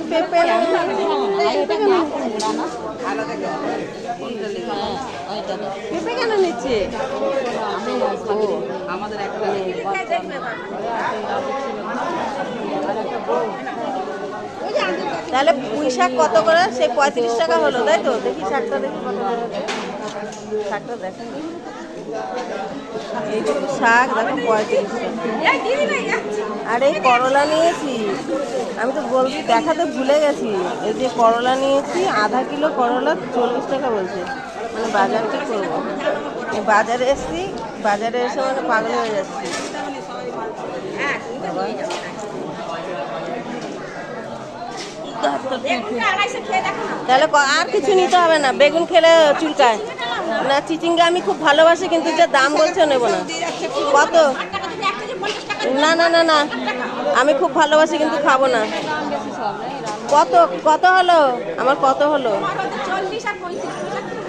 পেঁপে পেঁপে কেন নিচ্ছে? আমাদের একটা তাহলে পুঁই শাক কত করে? সেই 35 টাকা হলো, তাই তো? দেখি শাকটা, দেখি কত করে হচ্ছে শাকটা। দেখেন এইটুকু শাক, দেখো 35 টাকা। আর এই করলা নিয়েছি, আমি তো দেখাতে ভুলে গেছি। এই যে করলা নিয়েছি, আধা কিলো করলা 40 টাকা বলছে। মানে বাজার কি করবো, বাজারে এসছি, বাজারে এসে মানে পাগল হয়ে যাচ্ছি। তাহলে আর কিছু নিতে হবে না, বেগুন খেলে চুলকায় না। চিচিঙ্গা আমি খুব ভালোবাসি, কিন্তু যে দাম বলছে নেবো না। কত? না না না না, আমি খুব ভালোবাসি কিন্তু খাবো না। কত কত হলো আমার? কত হলো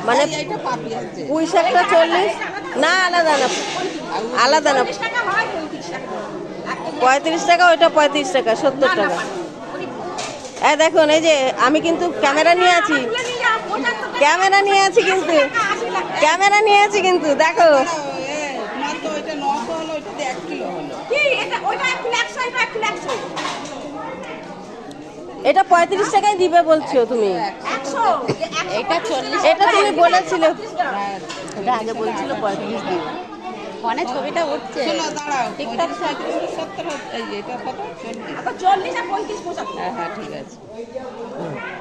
মানে? পুঁই শাকটা 40 না, আলাদা না, আলাদা না। 35 টাকা, ওইটা 35 টাকা, 70 টাকা। দেখুন, এই যে আমি কিন্তু ক্যামেরা নিয়ে আছি, ক্যামেরা নিয়ে আছি কিন্তু, ক্যামেরা নিয়ে আছি কিন্তু, দেখো। এটা 35 টাকায় দিবে বলছো তুমি? এটা তুমি বলেছিলে, এটা আগে বলছিল 35 দিবে। ফোনে ছবিটা উঠছে। ঠিকঠাক 70 এই যে এটা কত? 40 আর 35 75। হ্যাঁ ঠিক আছে।